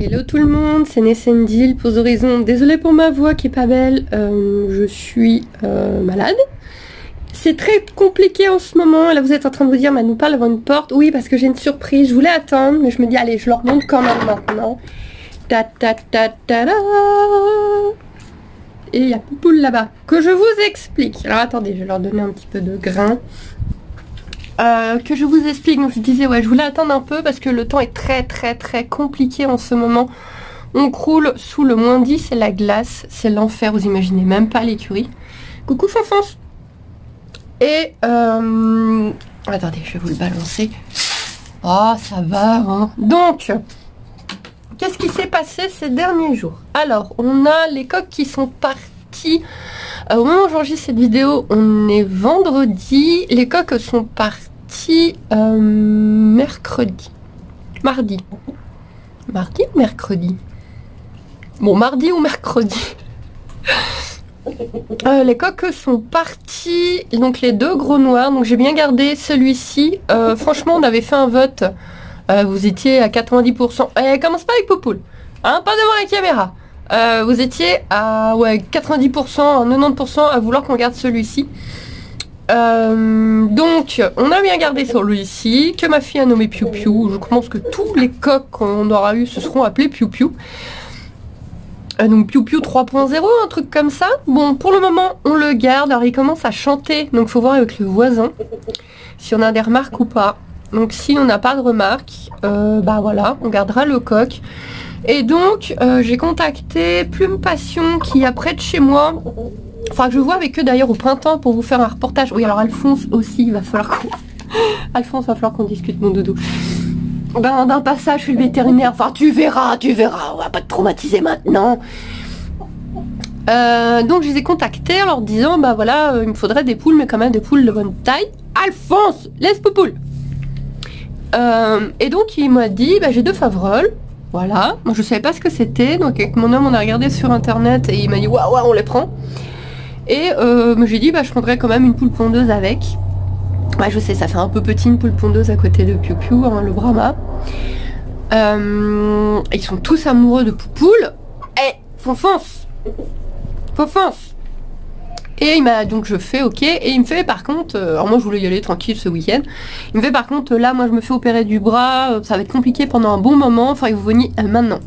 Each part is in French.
Hello tout le monde, c'est Nessendil, Pause Horizon. Désolée pour ma voix qui est pas belle, je suis malade. C'est très compliqué en ce moment. Là vous êtes en train de vous dire, mais elle nous parle devant une porte. Oui, parce que j'ai une surprise, je voulais attendre, mais je me dis, allez, je leur montre quand même maintenant. Ta ta ta ta ta. Et il y a Poupoule là-bas, que je vous explique. Alors attendez, je vais leur donner un petit peu de grain. Que je vous explique, donc je disais ouais je voulais attendre un peu parce que le temps est très compliqué en ce moment. On croule sous le -10 et la glace, c'est l'enfer, vous imaginez même pas l'écurie. Coucou Fonfonce. Et attendez, je vais vous le balancer. Oh ça va hein. Donc qu'est-ce qui s'est passé ces derniers jours? Alors on a les coqs qui sont partis. Au moment où j'enregistre cette vidéo, on est vendredi. Les coqs sont partis mercredi. Mardi. Mardi ou mercredi? Bon, mardi ou mercredi. Les coqs sont partis. Donc les deux gros noirs. Donc j'ai bien gardé celui-ci. Franchement, on avait fait un vote. Vous étiez à 90%. Et commence pas avec Poupoule. Hein, pas devant la caméra. Vous étiez à ouais, 90%, 90% à vouloir qu'on garde celui-ci. Donc, on a bien gardé celui-ci, que ma fille a nommé Piu Piu. Je pense que tous les coqs qu'on aura eu se seront appelés Piu Piu. Donc Piu Piu 3.0, un truc comme ça. Bon, pour le moment, on le garde. Alors, il commence à chanter, donc faut voir avec le voisin si on a des remarques ou pas. Donc, si on n'a pas de remarques, bah voilà, on gardera le coq. Et donc j'ai contacté Plume Passion qui est près de chez moi. Enfin je vois avec eux d'ailleurs au printemps pour vous faire un reportage. Oui alors Alphonse aussi, il va falloir qu'on... Alphonse, va falloir qu'on discute mon doudou. Ben d'un passage je suis le vétérinaire. Enfin tu verras, on va pas te traumatiser maintenant. Donc je les ai contactés en leur disant bah voilà il me faudrait des poules mais quand même des poules de bonne taille. Alphonse, laisse Poupoule. Et donc il m'a dit bah j'ai 2 favreulles. Voilà, moi je savais pas ce que c'était, donc avec mon homme on a regardé sur internet et il m'a dit ouais on les prend. Et j'ai dit bah je prendrais quand même une poule pondeuse avec. Ouais je sais, ça fait un peu petit une poule pondeuse à côté de Piu Piu, hein, le Brahma. Ils sont tous amoureux de Poupoule. Eh, Fonfonce. Et il m'a donc je fais ok et il me fait par contre alors moi je voulais y aller tranquille ce week-end, il me fait par contre là moi je me fais opérer du bras, ça va être compliqué pendant un bon moment, enfin il vous venir maintenant.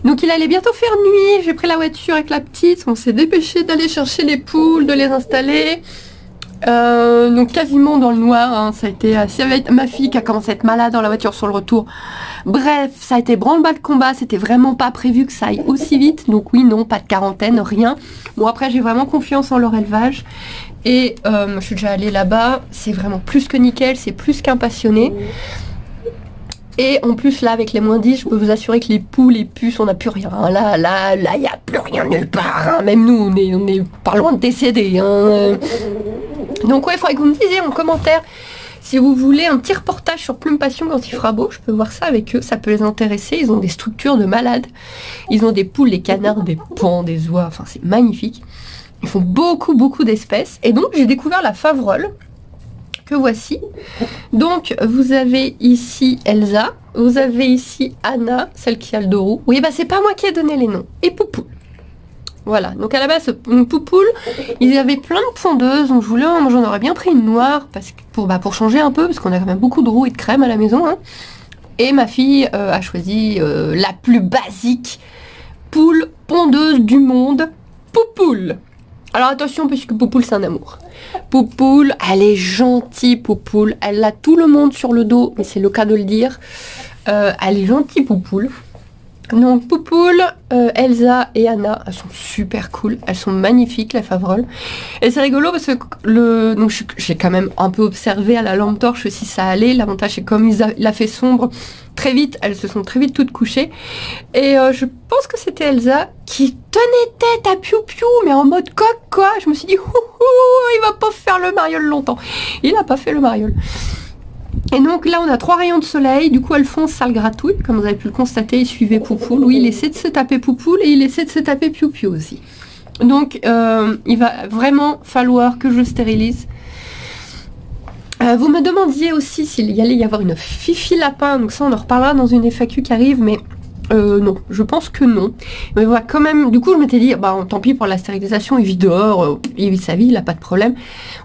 Donc il allait bientôt faire nuit, j'ai pris la voiture avec la petite, on s'est dépêché d'aller chercher les poules, de les installer. Donc quasiment dans le noir, hein, ça a été assez avec ma fille qui a commencé à être malade dans la voiture sur le retour. Bref, ça a été branle-bas de combat, c'était vraiment pas prévu que ça aille aussi vite. Donc oui, non, pas de quarantaine, rien. Bon après j'ai vraiment confiance en leur élevage. Et je suis déjà allée là-bas, c'est vraiment plus que nickel, c'est plus qu'un passionné. Et en plus là avec les -10, je peux vous assurer que les poules, les puces, on n'a plus rien. Là, il n'y a plus rien nulle part. Hein. Même nous, on est pas loin de décéder. Hein. Donc ouais, il faudrait que vous me disiez en commentaire si vous voulez un petit reportage sur Plume Passion quand il fera beau. Je peux voir ça avec eux, ça peut les intéresser. Ils ont des structures de malades. Ils ont des poules, des canards, des paons, des oies. Enfin, c'est magnifique. Ils font beaucoup d'espèces. Et donc, j'ai découvert la favreule. Que voici. Donc vous avez ici Elsa, vous avez ici Anna, celle qui a le dos roux. Oui bah c'est pas moi qui ai donné les noms. Et Poupoule. Voilà, donc à la base Poupoule, ils avaient plein de pondeuses, donc je voulais, moi j'en aurais bien pris une noire parce que pour changer un peu, parce qu'on a quand même beaucoup de roux et de crème à la maison. Hein. Et ma fille a choisi la plus basique poule pondeuse du monde, Poupoule. Alors attention, puisque Poupoule c'est un amour. Poupoule, elle est gentille Poupoule, elle a tout le monde sur le dos, mais c'est le cas de le dire. Elle est gentille Poupoule. Donc Poupoule, Elsa et Anna, elles sont super cool, elles sont magnifiques les favreulles. Et c'est rigolo parce que donc j'ai quand même un peu observé à la lampe torche si ça allait. L'avantage c'est comme il a fait sombre, très vite, elles se sont très vite toutes couchées. Et je pense que c'était Elsa qui tenait tête à Piu Piu, mais en mode coq quoi. Je me suis dit, il va pas faire le mariole longtemps. Il a pas fait le mariole. Et donc là on a 3 rayons de soleil, du coup Alphonse ça le gratouille, comme vous avez pu le constater, il suivait Poupoule, oui il essaie de se taper Poupoule et il essaie de se taper Piu Piu aussi. Donc il va vraiment falloir que je stérilise. Vous me demandiez aussi s'il y allait y avoir une Fifi lapin, donc ça on en reparlera dans une FAQ qui arrive, mais Non, je pense que non. Mais voilà, quand même, du coup, je m'étais dit, bah, tant pis pour la stérilisation, il vit dehors, il vit sa vie, il a pas de problème.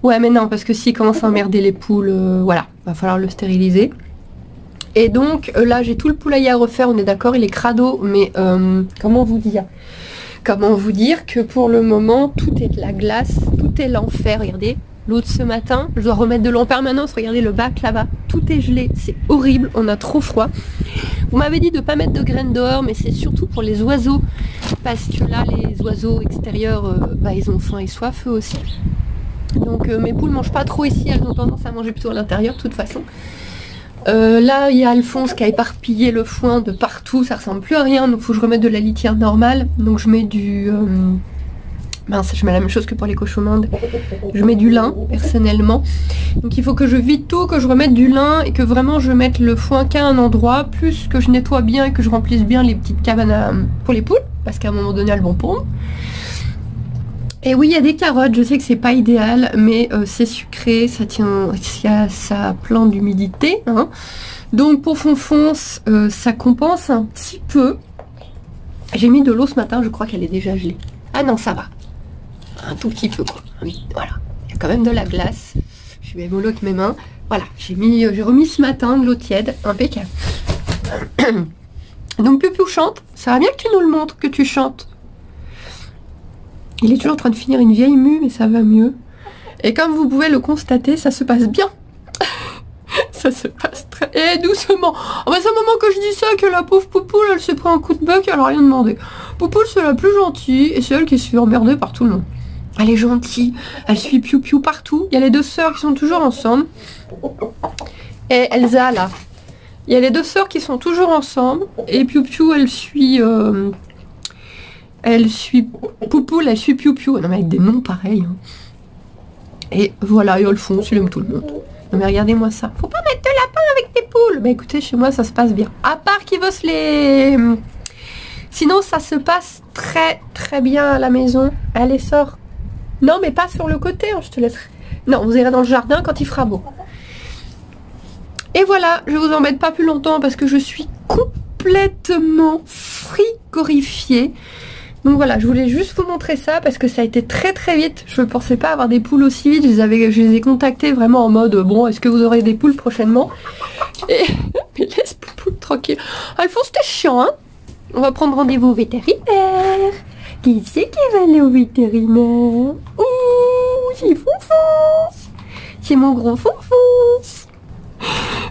Ouais, mais non, parce que s'il commence à emmerder les poules, voilà, va falloir le stériliser. Et donc, là, j'ai tout le poulailler à refaire, on est d'accord, il est crado, mais comment vous dire? Comment vous dire que pour le moment, tout est de la glace, tout est l'enfer, regardez. L'eau de ce matin, je dois remettre de l'eau en permanence, regardez le bac là-bas, tout est gelé, c'est horrible, on a trop froid. Vous m'avez dit de ne pas mettre de graines dehors, mais c'est surtout pour les oiseaux, parce que là, les oiseaux extérieurs, bah, ils ont faim et soif eux aussi. Donc mes poules ne mangent pas trop ici, elles ont tendance à manger plutôt à l'intérieur de toute façon. Là, il y a Alphonse qui a éparpillé le foin de partout, ça ressemble plus à rien, donc il faut que je remette de la litière normale. Donc je mets du... mince, je mets la même chose que pour les cochons d'Inde. Je mets du lin, personnellement. Donc il faut que je vide tout, que je remette du lin et que vraiment je mette le foin qu'à un endroit, plus que je nettoie bien et que je remplisse bien les petites cabanes pour les poules, parce qu'à un moment donné elles vont pondre. Et oui, il y a des carottes, je sais que c'est pas idéal, mais c'est sucré, ça tient, ça plein d'humidité. Hein. Donc pour Fonfonce, ça compense un petit peu. J'ai mis de l'eau ce matin, je crois qu'elle est déjà gelée. Ah non, ça va. Un tout petit peu quoi. Voilà. Il y a quand même de la glace. Je suis mollo avec mes mains. Voilà, j'ai remis ce matin de l'eau tiède, impeccable. Donc Piou chante. Ça va bien que tu nous le montres, que tu chantes. Il est toujours en train de finir une vieille mue, mais ça va mieux. Et comme vous pouvez le constater, ça se passe bien. Ça se passe très... Et doucement. Oh bah c'est un moment que je dis ça, que la pauvre Poupoule, elle s'est pris un coup de bec, elle a rien demandé. Poupoule, c'est la plus gentille, et c'est elle qui se fait emmerder par tout le monde. Elle est gentille, elle suit Piou partout. Il y a les deux sœurs qui sont toujours ensemble. Et Elsa, là. Il y a les deux sœurs qui sont toujours ensemble. Et Piou, elle suit... Elle suit Poupoule, elle suit Piou. Non mais avec des noms pareils. Hein. Et voilà, et Alphonse, il aime tout le monde. Non mais regardez-moi ça. Faut pas mettre de lapin avec tes poules. Bah écoutez, chez moi ça se passe bien. À part qu'ils veulent les... Sinon ça se passe très bien à la maison. Allez, sors. Non mais pas sur le côté, hein, je te laisserai. Non, vous irez dans le jardin quand il fera beau. Et voilà, je vous embête pas plus longtemps parce que je suis complètement frigorifiée. Donc voilà, je voulais juste vous montrer ça parce que ça a été très vite. Je ne pensais pas avoir des poules aussi vite. Je les ai contactées vraiment en mode bon, est-ce que vous aurez des poules prochainement? Et mais laisse Poupoule tranquille. Alphonse, c'était chiant, hein? On va prendre rendez-vous au vétérinaire. Qui c'est qui va aller au vétérinaire? Ouh, c'est Fonfonce. C'est mon gros Fonfonce.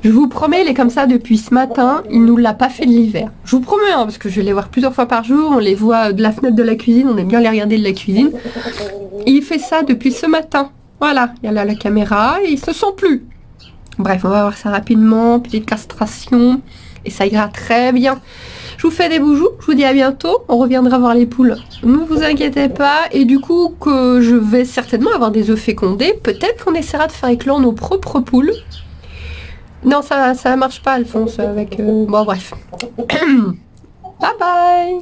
Je vous promets, il est comme ça depuis ce matin, il nous l'a pas fait de l'hiver. Je vous promets, hein, parce que je vais les voir plusieurs fois par jour, on les voit de la fenêtre de la cuisine, on aime bien les regarder de la cuisine. Et il fait ça depuis ce matin. Voilà, il y a là la caméra et il se sent plus. Bref, on va voir ça rapidement, petite castration, et ça ira très bien. Je vous fais des boujous, je vous dis à bientôt, on reviendra voir les poules. Ne vous inquiétez pas, et du coup que je vais certainement avoir des œufs fécondés, peut-être qu'on essaiera de faire éclore nos propres poules. Non, ça marche pas, Alphonse, avec... Bon, bref. Bye bye.